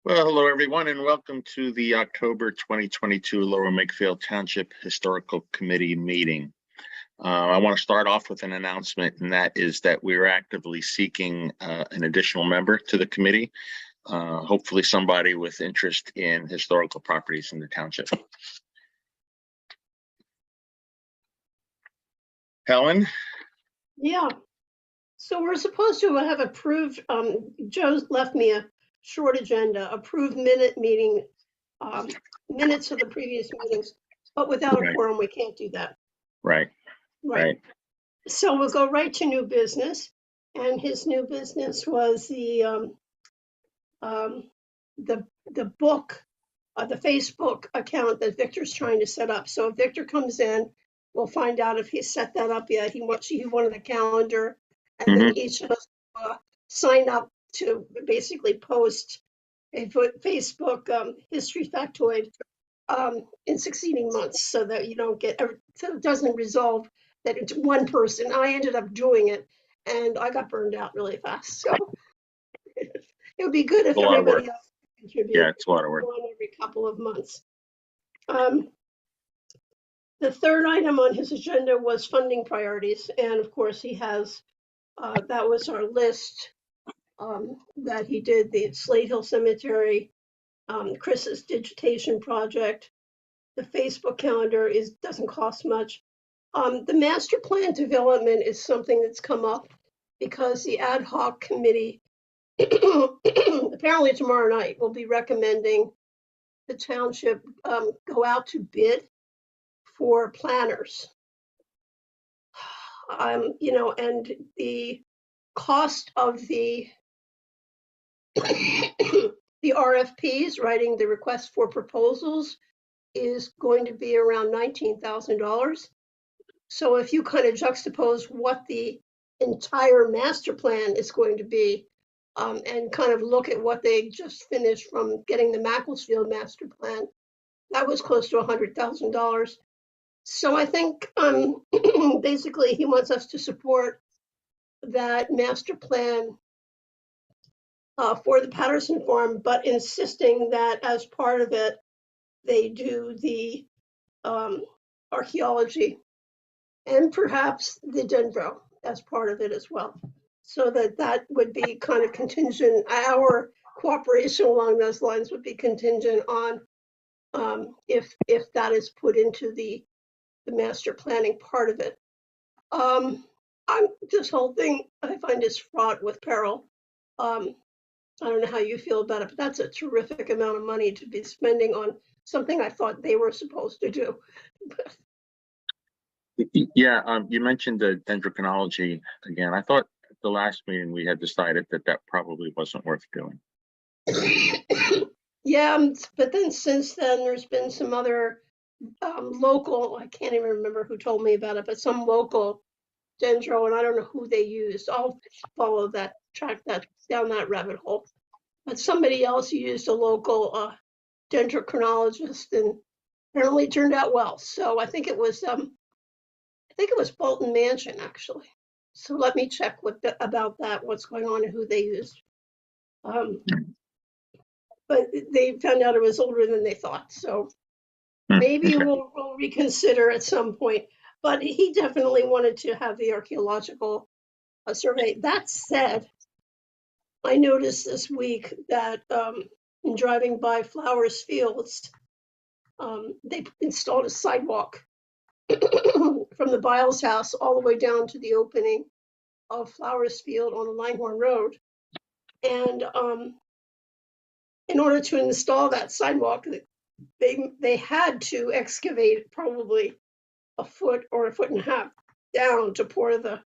Well, hello everyone, and welcome to the October 2022 Lower Makefield Township Historical Committee meeting. I want to start off with an announcement, and that is that we're actively seeking an additional member to the committee, hopefully somebody with interest in historical properties in the township. Helen? Yeah, so we're supposed to have approved, Joe's left me a short agenda, approved minutes of the previous meetings, but without a quorum, we can't do that. Right. So we'll go right to new business, and his new business was the book, the Facebook account that Victor's trying to set up. So if Victor comes in, we'll find out if he's set that up yet. He wanted a calendar, and then each of us sign up to basically post a Facebook history factoid in succeeding months, so that you don't get, so it doesn't resolve that it's one person. I ended up doing it, and I got burned out really fast. So it would be good if everybody else contribute. Yeah, it's a lot of work. Every couple of months. The third item on his agenda was funding priorities, and of course he has. That was our list that he did: the Slate Hill Cemetery, Chris's digitation project. The Facebook calendar doesn't cost much. The master plan development is something that's come up because the ad hoc committee apparently tomorrow night will be recommending the township go out to bid for planners. And the cost of the RFPs, writing the request for proposals, is going to be around $19,000. So if you kind of juxtapose what the entire master plan is going to be, and kind of look at what they just finished from getting the Makefield master plan, that was close to $100,000. So I think basically he wants us to support that master plan for the Patterson Farm, but insisting that as part of it, they do the archaeology and perhaps the dendro as part of it as well. So that would be kind of contingent. Our cooperation along those lines would be contingent on if that is put into the master planning part of it. This whole thing I find is fraught with peril. I don't know how you feel about it, but that's a terrific amount of money to be spending on something I thought they were supposed to do. Yeah, you mentioned the dendrochronology again. I thought at the last meeting we had decided that probably wasn't worth doing. Yeah, but then since then there's been some other local, I can't even remember who told me about it, but some local dendro, and I don't know who they used. I'll follow that, track that down that rabbit hole. But somebody else used a local dendrochronologist, and apparently it turned out well. So I think it was Bolton Mansion actually. So let me check about that, what's going on and who they used. But they found out it was older than they thought. So maybe we'll reconsider at some point. But he definitely wanted to have the archaeological survey. That said, I noticed this week that in driving by Flowers Fields, they installed a sidewalk from the Biles house all the way down to the opening of Flowers Field on the Langhorne Road. And in order to install that sidewalk, they had to excavate probably a foot or a foot and a half down to pour the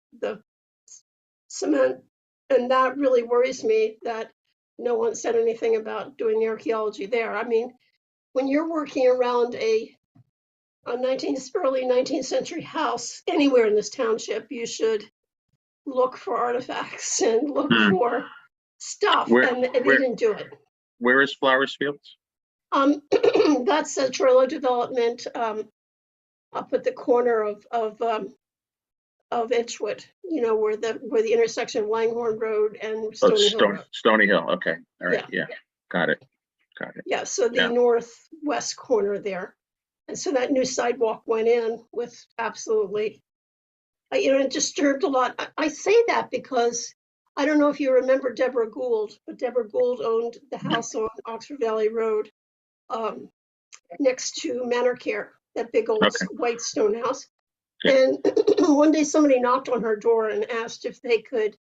cement. And that really worries me that no one said anything about doing the archaeology there. I mean, when you're working around a early 19th century house anywhere in this township, you should look for artifacts and look for stuff, and they didn't do it. Where is Flowers Fields? That's a Trello development up at the corner of Edgewood, where the intersection of Langhorne Road and Stony Hill Road. Stony Hill. Okay. All right. Yeah. Got it. Got it. Yeah, so the Yeah. northwest corner there. And so that new sidewalk went in with absolutely, it disturbed a lot. I say that because I don't know if you remember Deborah Gould, but Deborah Gould owned the house on Oxford Valley Road um, next to Manor Care, that big old Okay. white stone house. Yeah. And one day somebody knocked on her door and asked if they could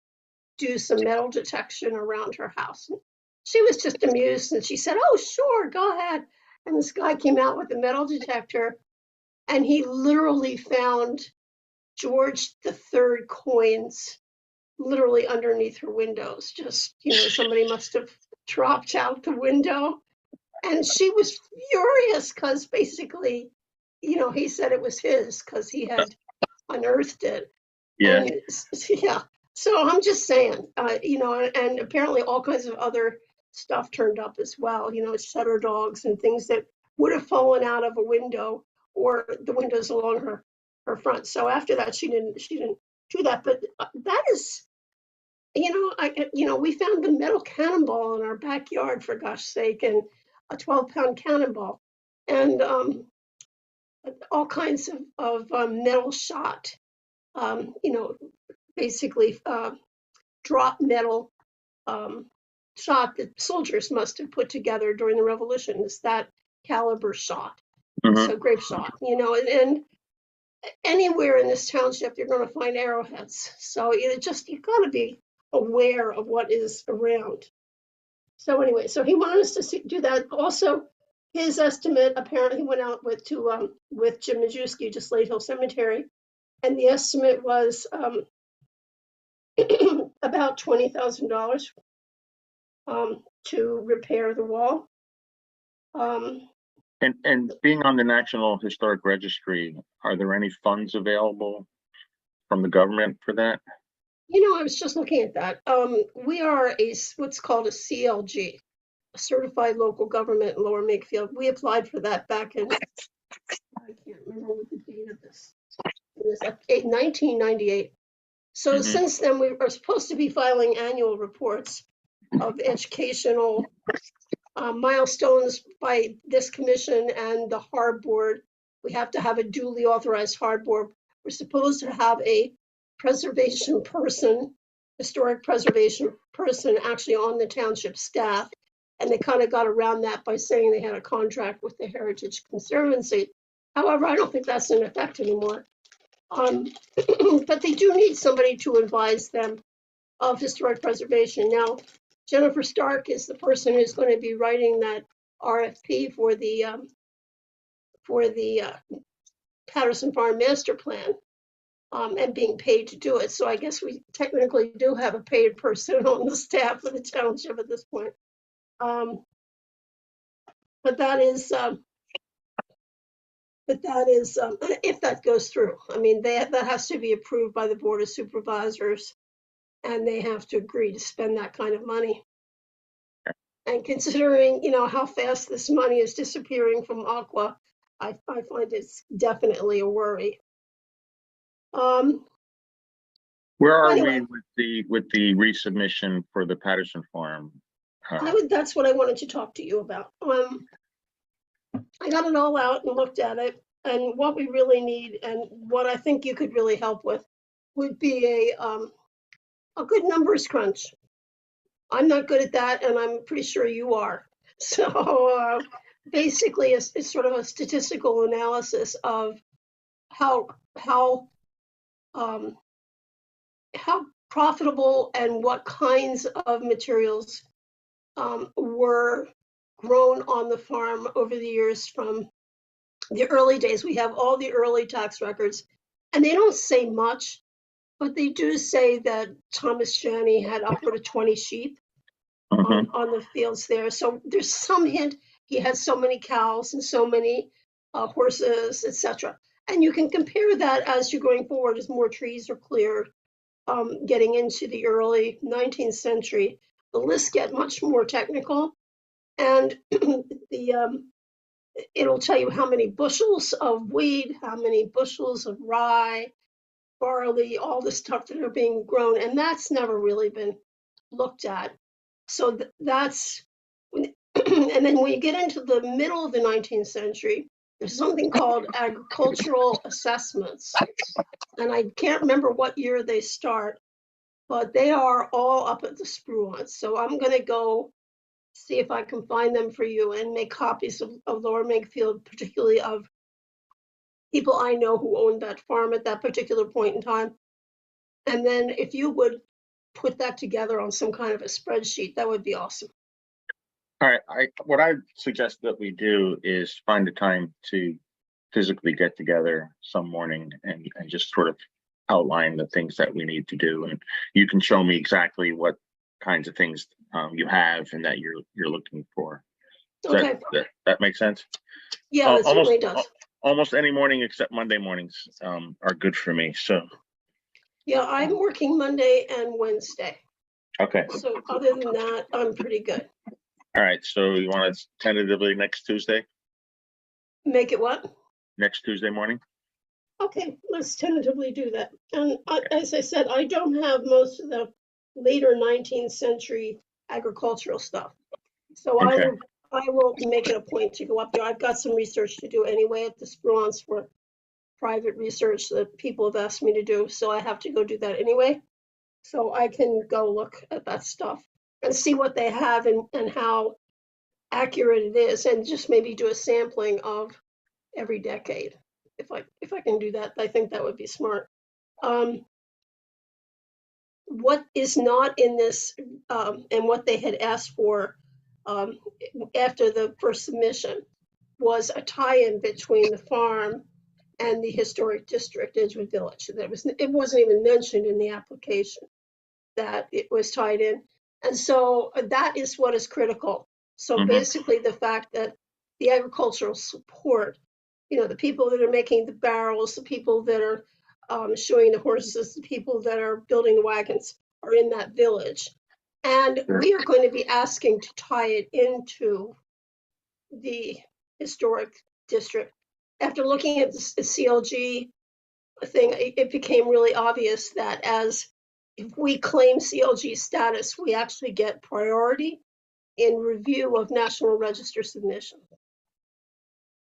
do some metal detection around her house. And she was just amused and she said, "Oh, sure, go ahead." And this guy came out with a metal detector and he literally found George III coins literally underneath her windows. Just, somebody must have dropped out the window. And she was furious because basically, he said it was his because he had unearthed it. Yeah. And yeah, so I'm just saying, and apparently all kinds of other stuff turned up as well, shutter dogs and things that would have fallen out of a window or the windows along her front. So after that, she didn't do that. But that is, we found the metal cannonball in our backyard, for gosh sake, and a 12-pound cannonball, and all kinds of metal shot, basically drop metal shot that soldiers must have put together during the revolution. Is that caliber shot. Mhm. So grape shot, and anywhere in this township, you're going to find arrowheads. So you got to be aware of what is around. So anyway, so he wanted us to do that. Also, his estimate apparently went out with Jim Majewski to Slate Hill Cemetery, and the estimate was about $20,000 to repair the wall. And being on the National Historic Registry, are there any funds available from the government for that? I was just looking at that. We are what's called a CLG, a Certified Local Government in Lower Makefield. We applied for that back in, I can't remember what the date of this. It was 1998. So Mhm. since then, we are supposed to be filing annual reports of educational milestones by this commission and the hard board. We have to have a duly authorized hard board. We're supposed to have a preservation person, historic preservation person actually on the township staff. And they kind of got around that by saying they had a contract with the Heritage Conservancy. However, I don't think that's in effect anymore. But they do need somebody to advise them of historic preservation. Now, Jennifer Stark is the person who's going to be writing that RFP for the Patterson Farm Master Plan, and being paid to do it. So I guess we technically do have a paid person on the staff of the township at this point. But that is if that goes through. I mean, that has to be approved by the Board of Supervisors, and they have to agree to spend that kind of money. And considering, how fast this money is disappearing from Aqua, I find it's definitely a worry. Where are Anyway, we with the resubmission for the Patterson Farm? that's what I wanted to talk to you about. I got it all out and looked at it, and what we really need and what I think you could really help with would be a good numbers crunch. I'm not good at that, and I'm pretty sure you are. So basically, it's sort of a statistical analysis of how um, how profitable and what kinds of materials were grown on the farm over the years from the early days. We have all the early tax records, and they don't say much, but they do say that Thomas Janney had upward of 20 sheep on the fields there. So there's some hint he had so many cows and so many horses, etc. And you can compare that as you're going forward as more trees are cleared, getting into the early 19th century. The lists get much more technical, and it'll tell you how many bushels of wheat, how many bushels of rye, barley, all the stuff that are being grown, and that's never really been looked at. So that's And then when you get into the middle of the 19th century, there's something called agricultural assessments. And I can't remember what year they start, but they are all up at the Spruance. So I'm going to go see if I can find them for you and make copies of Lower Makefield, particularly of people I know who owned that farm at that particular point in time. And then if you would put that together on some kind of a spreadsheet, that would be awesome. All right, what I suggest that we do is find a time to physically get together some morning and just sort of outline the things that we need to do, and you can show me exactly what kinds of things you have and that you're looking for. Okay. That makes sense? Yeah, it certainly does. Almost any morning except Monday mornings are good for me. So yeah, I'm working Monday and Wednesday. Okay. So other than that, I'm pretty good. All right. So you want to tentatively next Tuesday? Make it what? Next Tuesday morning? Okay, let's tentatively do that. And as I said, I don't have most of the later 19th century agricultural stuff. So Okay. I will make it a point to go up there. I've got some research to do anyway at the Spruance for private research that people have asked me to do. So I have to go do that anyway. So I can go look at that stuff and see what they have and how accurate it is, and just maybe do a sampling of every decade. If I can do that, I think that would be smart. What is not in this, and what they had asked for after the first submission, was a tie-in between the farm and the historic district, Edgewood Village. It wasn't even mentioned in the application that it was tied in. And so that is what is critical. So basically the fact that the agricultural support, the people that are making the barrels, the people that are shoeing the horses, the people that are building the wagons are in that village. And we are going to be asking to tie it into the historic district. After looking at the CLG thing, it became really obvious that if we claim CLG status, we actually get priority in review of National Register submission,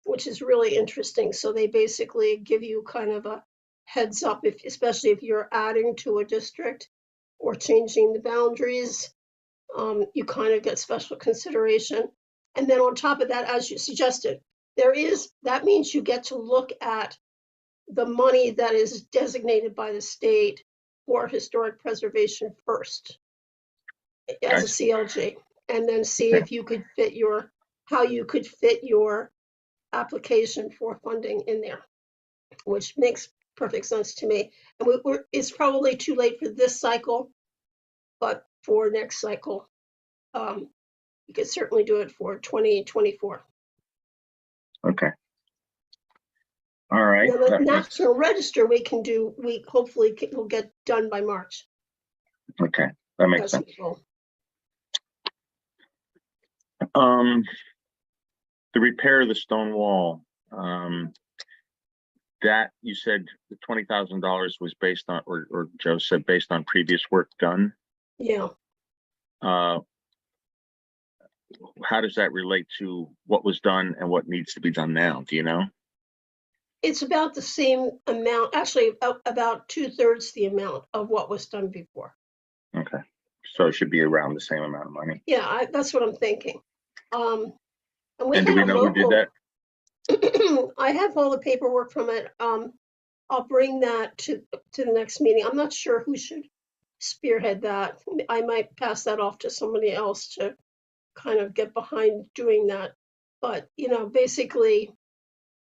which is really interesting. So they basically give you kind of a heads up, especially if you're adding to a district or changing the boundaries, you kind of get special consideration. And then on top of that, as you suggested, that means you get to look at the money that is designated by the state for historic preservation first as a CLG, and then see if you could how you could fit your application for funding in there, which makes perfect sense to me. And it's probably too late for this cycle, but for next cycle, you could certainly do it for 2024. Okay. All right. Now, the National Register we hopefully will get done by March. Okay, that makes sense. The repair of the stone wall, that you said the $20,000 was based on, or Joe said based on previous work done. Yeah. How does that relate to what was done and what needs to be done now? Do you know? It's about the same amount, actually about 2/3 the amount of what was done before. Okay, so it should be around the same amount of money. Yeah, that's what I'm thinking. And do we know who did that? I have all the paperwork from it. I'll bring that to the next meeting. I'm not sure who should spearhead that. I might pass that off to somebody else to kind of get behind doing that. But, basically,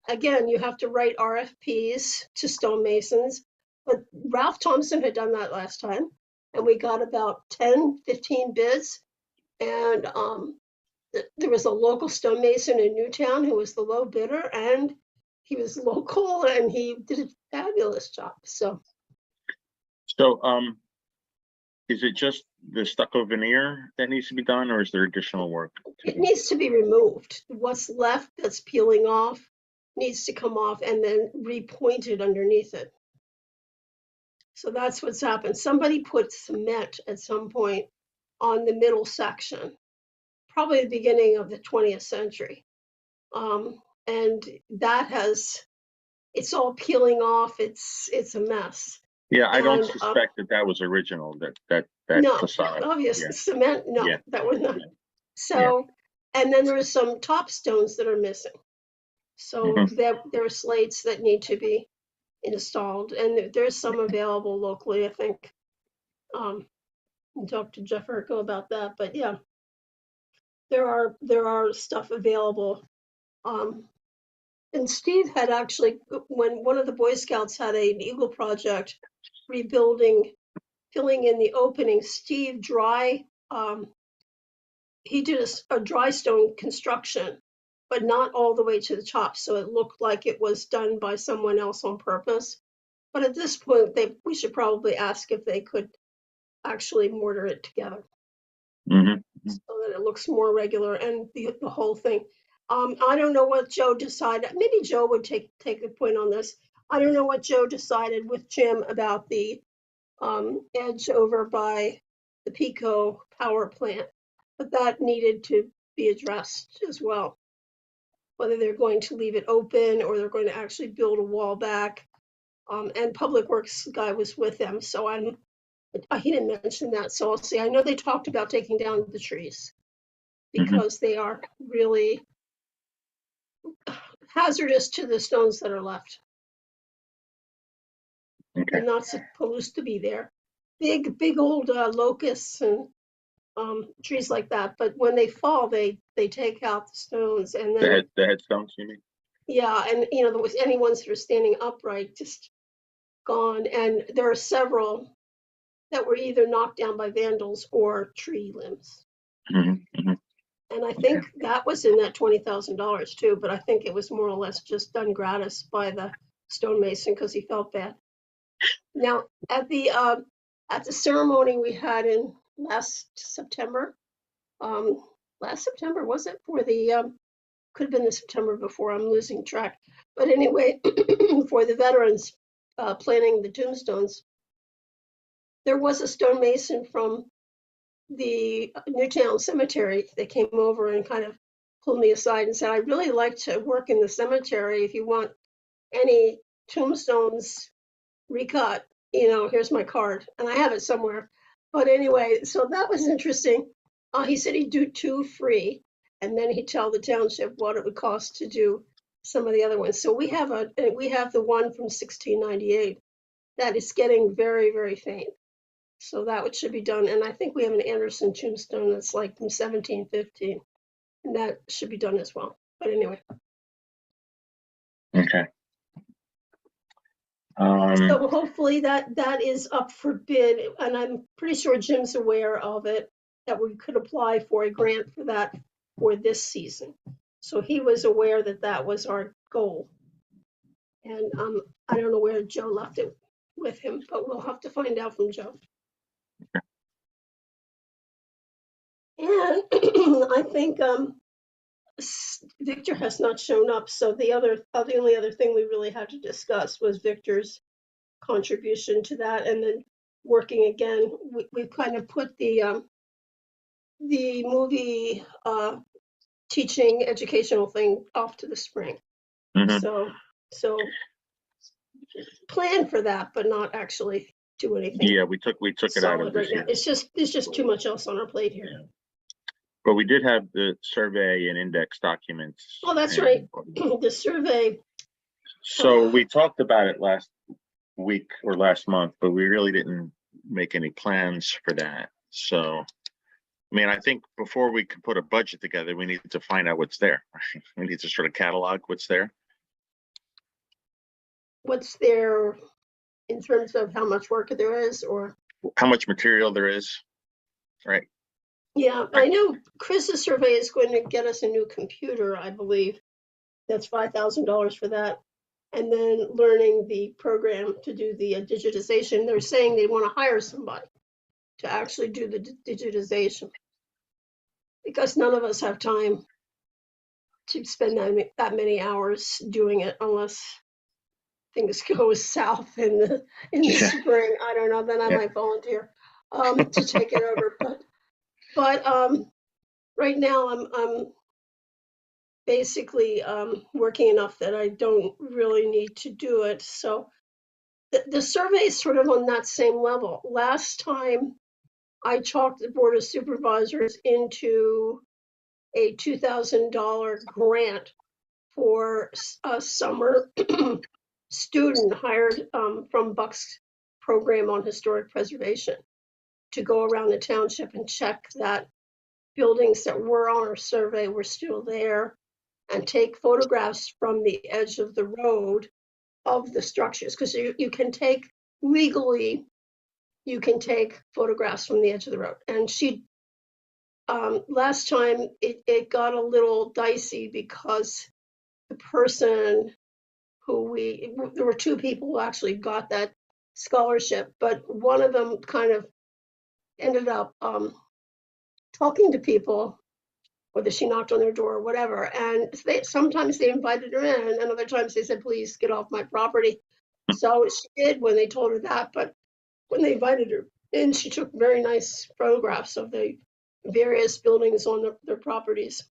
again, you have to write RFPs to stonemasons. But Ralph Thompson had done that last time, and we got about 10, 15 bids. And there was a local stonemason in Newtown who was the low bidder, and he was local and he did a fabulous job. So is it just the stucco veneer that needs to be done, or is there additional work? It needs to be removed. What's left that's peeling off needs to come off and then repointed underneath it. So that's what's happened. Somebody put cement at some point on the middle section, probably the beginning of the 20th century. And that it's all peeling off. It's a mess. Yeah, I don't And suspect that was original, that no, facade. obviously Yeah, cement. No, yeah, that was not. yeah. So, and then there are some top stones that are missing. So Mhm. there are slates that need to be installed, and there's some available locally, I think. Talk to Jeff Urko about that, but yeah, there are stuff available. And Steve had actually, when one of the Boy Scouts had an Eagle project, rebuilding, filling in the opening, Steve he did a dry stone construction, but not all the way to the top, so it looked like it was done by someone else on purpose. But at this point, we should probably ask if they could actually mortar it together Mhm. so that it looks more regular and the whole thing. I don't know what Joe decided. Maybe Joe would take a point on this. I don't know what Joe decided with Jim about the edge over by the Pico power plant, but that needed to be addressed as well. Whether they're going to leave it open or they're going to actually build a wall back. And Public Works guy was with them, so he didn't mention that. So I'll see. I know they talked about taking down the trees because they are really hazardous to the stones that are left. Okay. They're not supposed to be there. Big old locusts and trees like that. But when they fall, they take out the stones, and then the headstones, you mean? yeah, and any ones that are standing upright just gone. And there are several that were either knocked down by vandals or tree limbs. Mm-hmm. And I think that was in that $20,000 too, but I think it was more or less just done gratis by the stonemason because he felt bad. Now, at the ceremony we had in last September, was it? For the could have been the September before. I'm losing track. But anyway, for the veterans planting the tombstones, there was a stonemason from the Newtown Cemetery that came over and kind of pulled me aside and said, I'd really like to work in the cemetery. If you want any tombstones recut, here's my card. And I have it somewhere. But anyway, so that was interesting. He said he'd do 2 free, and then he'd tell the township what it would cost to do some of the other ones. So we have the one from 1698 that is getting very, very faint. So that should be done. And I think we have an Anderson tombstone that's like from 1715, and that should be done as well. But anyway. Okay. So hopefully that is up for bid, and I'm pretty sure Jim's aware of it, that we could apply for a grant for that for this season. So he was aware that that was our goal. And I don't know where Joe left it with him, but we'll have to find out from Joe. And I think Victor has not shown up, so the only other thing we really had to discuss was Victor's contribution to that, and then working again. We've kind of put the movie teaching educational thing off to the spring. Mhm. So plan for that, but not actually do anything. Yeah, we took it out of this right now. It's just too much else on our plate here. Yeah. But we did have the survey and index documents. Oh, that's right. The survey. So we talked about it last week or last month, but we really didn't make any plans for that. So, I mean, I think before we can put a budget together, we need to find out what's there. We need to sort of catalog what's there. What's there in terms of how much work there is, or how much material there is, right? Yeah, I know Chris's survey is going to get us a new computer, I believe. That's $5,000 for that. And then learning the program to do the digitization. They're saying they want to hire somebody to actually do the digitization, because none of us have time to spend that many hours doing it unless things go south in the spring. I don't know, then I might volunteer to take it over. But right now I'm basically working enough that I don't really need to do it. So the survey is sort of on that same level. Last time I talked the Board of Supervisors into a $2,000 grant for a summer student hired from Buck's program on historic preservation to go around the township and check that buildings that were on our survey were still there and take photographs from the edge of the road of the structures, because you can take legally, you can take photographs from the edge of the road. And she, last time it got a little dicey because the person there were two people who actually got that scholarship, but one of them kind of ended up talking to people, whether she knocked on their door or whatever. And sometimes they invited her in, and other times they said, please get off my property. So she did when they told her that, but when they invited her in, she took very nice photographs of the various buildings on their properties.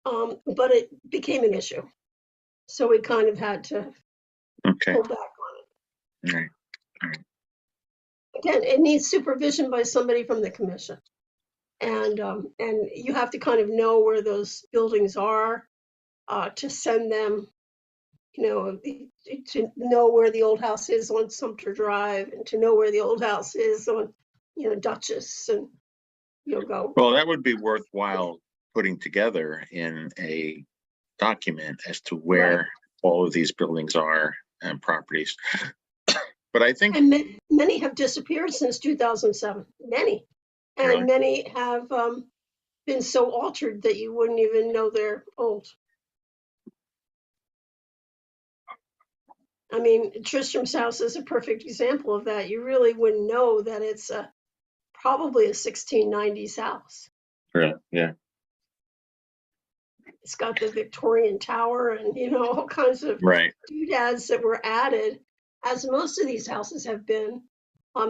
But it became an issue. So we kind of had to pull back on it. All right. Again, it needs supervision by somebody from the commission. And you have to kind of know where those buildings are to send them, to know where the old house is on Sumter Drive, and to know where the old house is on, Dutchess, and you'll go. Well, that would be worthwhile putting together in a document as to where all of these buildings are and properties. But I think, and many have disappeared since 2007. Many, and really? Many have been so altered that you wouldn't even know they're old. I mean, Tristram's house is a perfect example of that. You really wouldn't know that it's probably a 1690s house. Really? Yeah. It's got the Victorian tower and, all kinds of doodads that were added, as most of these houses have been,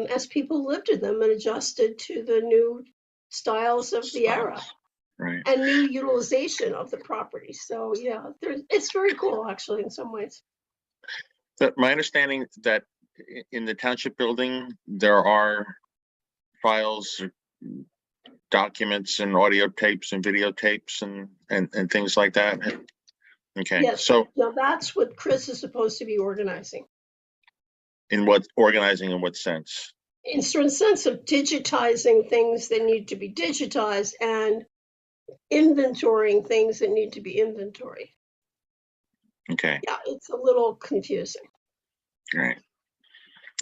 as people lived in them and adjusted to the new styles of the era. Right. And new utilization of the property. So, yeah, it's very cool, actually, in some ways. My understanding that in the township building, there are files, documents, and audio tapes and videotapes and things like that. Okay. Yes. So now that's what Chris is supposed to be organizing. Organizing in what sense? In certain sense of digitizing things that need to be digitized and inventorying things that need to be inventoried. Okay. Yeah, it's a little confusing. Right.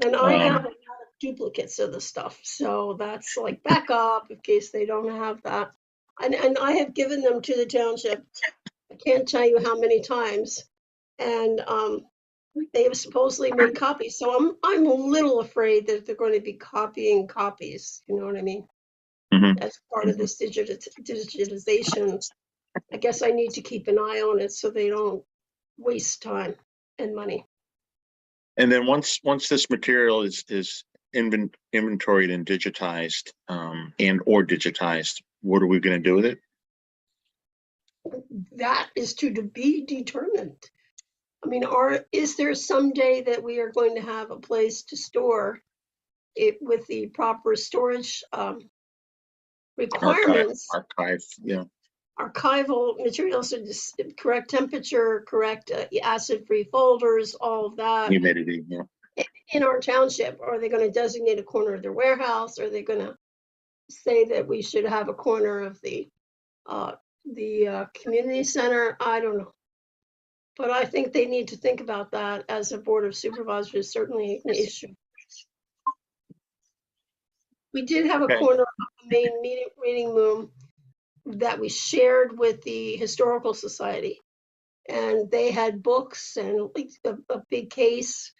And I have a lot of duplicates of the stuff. So that's like backup in case they don't have that. And I have given them to the township. I can't tell you how many times. And they have supposedly made copies. So I'm a little afraid that they're going to be copying copies. You know what I mean? Mm-hmm. As part of this digitization. I guess I need to keep an eye on it so they don't waste time and money. And then once this material is inventoried and digitized, or digitized, what are we going to do with it? That is to be determined. I mean, is there some day that we are going to have a place to store it with the proper storage requirements? Archive, yeah. Archival materials, so just correct temperature, correct acid-free folders, all of that. Humidity, yeah. In our township, are they going to designate a corner of their warehouse? Are they going to say that we should have a corner of the community center? I don't know. But I think they need to think about that as a board of supervisors, certainly an issue. We did have a corner of the main reading room that we shared with the Historical Society. And they had books and a big case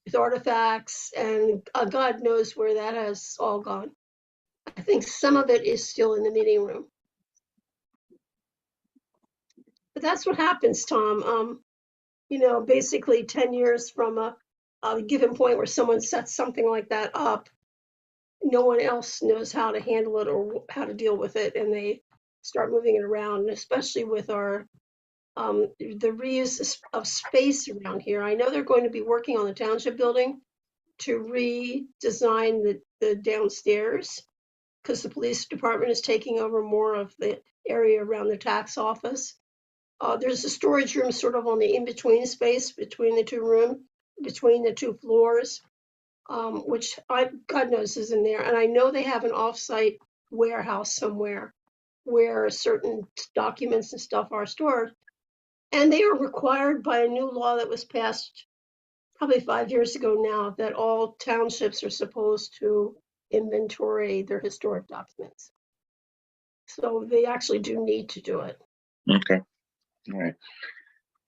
with artifacts, and God knows where that has all gone. I think some of it is still in the meeting room. But that's what happens, Tom. Basically 10 years from a given point where someone sets something like that up, no one else knows how to handle it or how to deal with it, and they start moving it around, and especially with our the reuse of space around here. I know they're going to be working on the township building to redesign the downstairs because the police department is taking over more of the area around the tax office. There's a storage room sort of on the in-between space between between the two floors, which God knows is in there. And I know they have an off-site warehouse somewhere where certain documents and stuff are stored. And they are required by a new law that was passed probably 5 years ago now that all townships are supposed to inventory their historic documents. So they actually do need to do it. Okay. All right.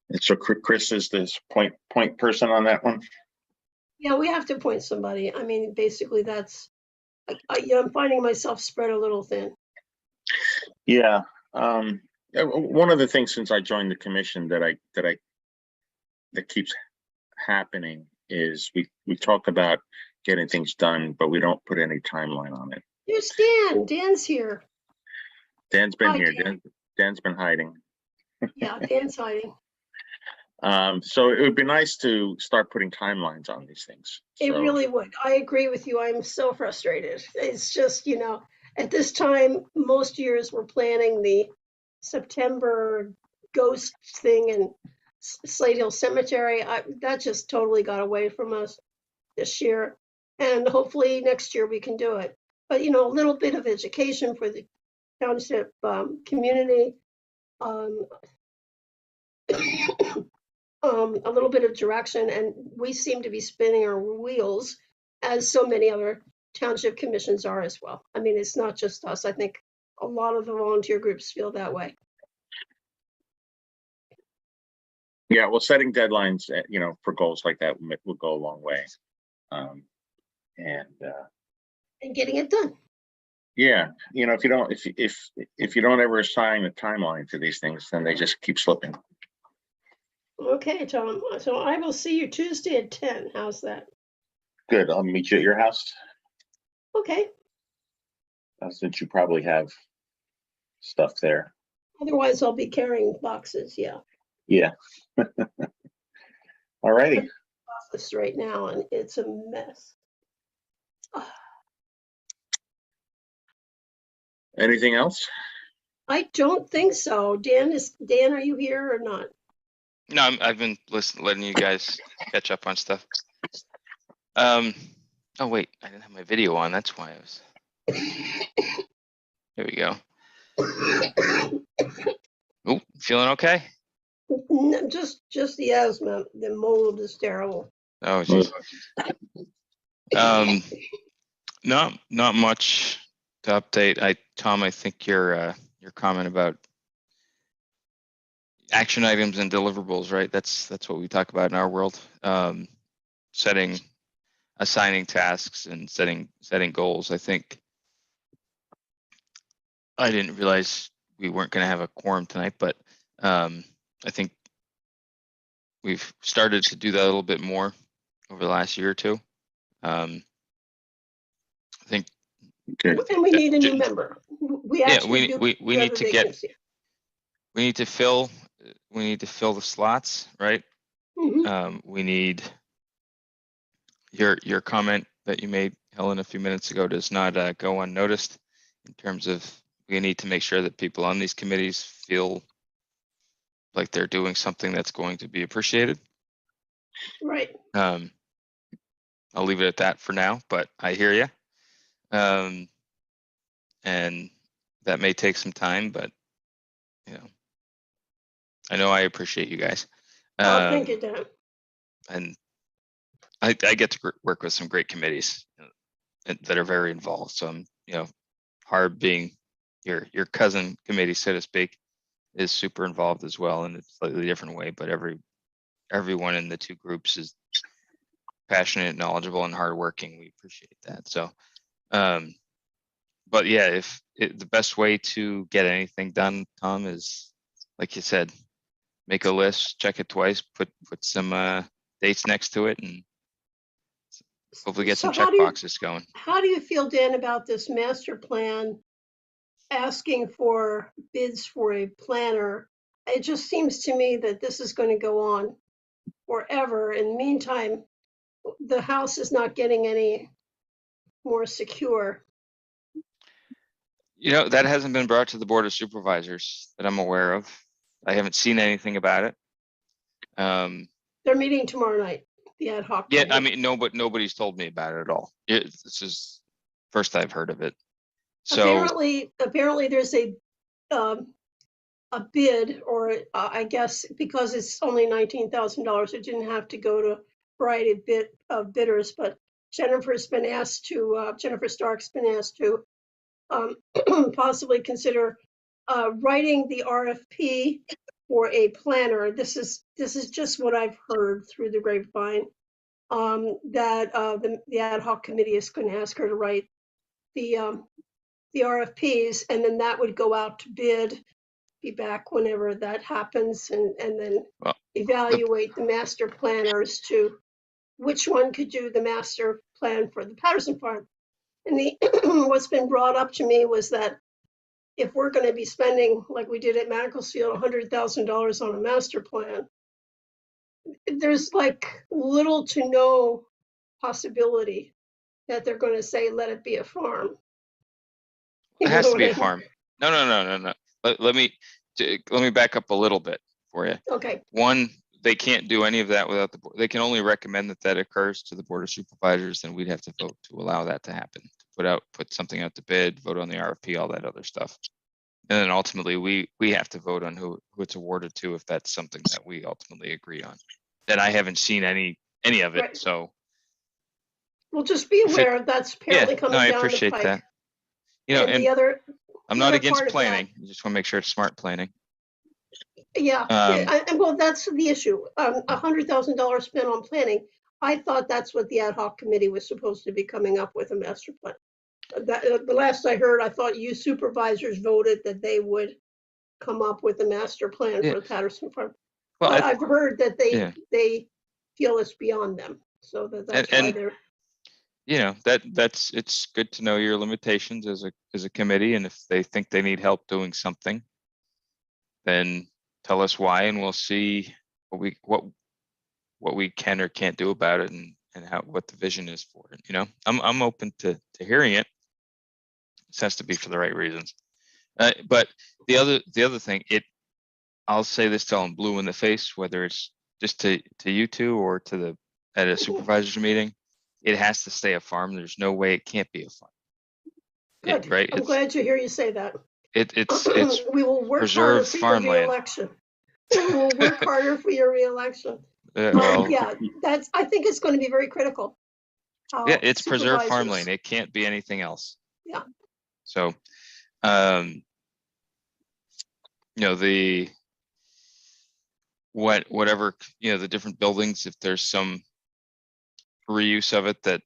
And so Chris is this point person on that one? Yeah, we have to appoint somebody. I mean, basically that's, I'm finding myself spread a little thin. Yeah. One of the things since I joined the commission that keeps happening is we talk about getting things done, but we don't put any timeline on it. There's Dan. Dan's here. Dan's been Hi, here. Dan. Dan's been hiding. Yeah, Dan's hiding. So it would be nice to start putting timelines on these things. It really would. I agree with you. I'm so frustrated. It's just, at this time, most years we're planning the September ghost thing in Slate Hill Cemetery. That just totally got away from us this year. And hopefully next year we can do it. But, a little bit of education for the township community. A little bit of direction, and we seem to be spinning our wheels as so many other township commissions are as well. I mean, it's not just us. I think a lot of the volunteer groups feel that way. Yeah, well, setting deadlines, for goals like that will go a long way. And getting it done. Yeah, if you don't ever assign a timeline to these things, then they just keep slipping. Okay, Tom. So I will see you Tuesday at 10. How's that? Good. I'll meet you at your house. Okay. Since you probably have stuff there. Otherwise, I'll be carrying boxes. Yeah. Yeah. All righty. Office right now, and it's a mess. Anything else? I don't think so. Dan, are you here or not? No, I've been letting you guys catch up on stuff. Oh wait, I didn't have my video on. That's why I was. Here we go. Oh, feeling okay? Just the asthma. The mold is terrible. Oh, geez. Not much to update. Tom, I think your comment about action items and deliverables, right? That's what we talk about in our world. Assigning tasks and setting goals. I think I didn't realize we weren't going to have a quorum tonight, but I think we've started to do that a little bit more over the last year or two. I think. Okay. And we need a new member. We need to get. We need to fill. We need to fill the slots, right? Mm-hmm. We need your comment that you made, Helen, a few minutes ago does not go unnoticed in terms of we need to make sure that people on these committees feel like they're doing something that's going to be appreciated. Right. I'll leave it at that for now, but I hear you. And that may take some time, but I know I appreciate you guys. Thank you, Dan. And I get to work with some great committees that are very involved. So I'm, Harb being your cousin committee, so to speak, is super involved as well in a slightly different way. But everyone in the two groups is passionate, knowledgeable, and hardworking. We appreciate that. So, but yeah, the best way to get anything done, Tom, is like you said, make a list, check it twice, put some dates next to it, and hopefully get some So check boxes going. how do you feel, Dan, about this master plan asking for bids for a planner? It just seems to me that this is going to go on forever. In the meantime, the house is not getting any more secure. You know, that hasn't been brought to the Board of Supervisors that I'm aware of. I haven't seen anything about it. They're meeting tomorrow night, the ad hoc. Yeah, I committee. mean, no, but nobody's told me about it at all. This is first I've heard of it. So apparently there's a bid, or I guess because it's only $19,000, it didn't have to go to a variety of bidders. But Jennifer Stark's been asked to possibly consider writing the RFP for a planner. This is just what I've heard through the grapevine. That the ad hoc committee is going to ask her to write the RFPs, and then that would go out to bid, be back whenever that happens, and then evaluate the master planners to which one could do the master plan for the Patterson Farm. And what's been brought up to me was that if we're going to be spending, like we did at Makefield, $100,000 on a master plan, there's like little to no possibility that they're going to say, let it be a farm. it has to be a farm. No. Let me back up a little bit for you. Okay. One, they can't do any of that without the board. They can only recommend that occurs to the Board of Supervisors, and we'd have to vote to allow that to happen. Put something out to bid, vote on the RFP, all that other stuff. And then ultimately we have to vote on who it's awarded to, if that's something that we ultimately agree on. And I haven't seen any of it, Right. so. Well, just be aware that's apparently coming down the pike. I appreciate that. You know, and I'm not against planning. I just want to make sure it's smart planning. Yeah, well, that's the issue. $100,000 spent on planning. I thought that's what the ad hoc committee was supposed to be coming up with, a master plan. The last I heard, I thought you supervisors voted that they would come up with a master plan for the Patterson Farm. Well, I've heard that they feel it's beyond them, so that's why they're. You know, it's good to know your limitations as a committee, and if they think they need help doing something, then tell us why, and we'll see what we can or can't do about it, and what the vision is for it. You know, I'm open to hearing it. This has to be for the right reasons. But the other thing, I'll say this till I'm blue in the face, whether it's just to you two or at a supervisors meeting, it has to stay a farm. There's no way it can't be a farm. Good. Right? I'm glad to hear you say that. It's we will work harder for your re-election. We will work harder for your re-election. Yeah, I think it's going to be very critical. Yeah, it's preserved farmland. It can't be anything else. Yeah. So, you know, whatever, you know, the different buildings, if there's some reuse of it that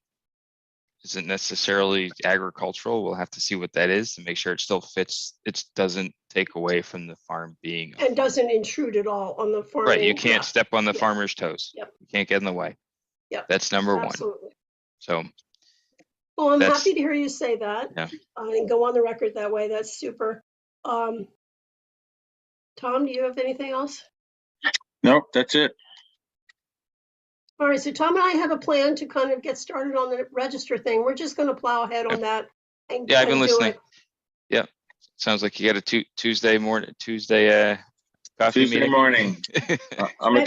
isn't necessarily agricultural, we'll have to see what that is to make sure it still fits. It doesn't take away from the farm being and doesn't intrude at all on the farm. Right, you can't step on the farmer's toes. Yep. You can't get in the way. Yep. That's number Absolutely. one. So. Well, I'm happy to hear you say that. Yeah. And go on the record that way. That's super. Tom, do you have anything else? Nope, that's it. All right, so Tom and I have a plan to kind of get started on the register thing. We're just going to plow ahead on that. And, I've been listening. Yeah, sounds like you got a Tuesday coffee Tuesday meeting. Morning. I'm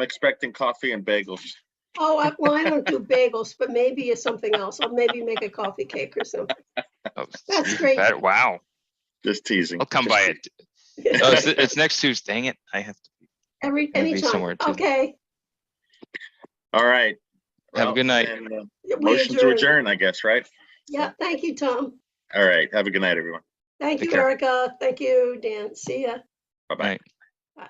expecting coffee and bagels. Oh, well, I don't do bagels, but maybe it's something else. I'll maybe make a coffee cake or something. Oh, that's great. Wow. Just teasing. I'll come by it. Oh, it's next Tuesday. Dang it! I have to. Anytime. Okay. All right. Have a good night. Motion to adjourn, I guess, right? Yeah. Thank you, Tom. All right. Have a good night, everyone. Thank you, Erica. Thank you, Dan. See ya. Bye-bye. Bye.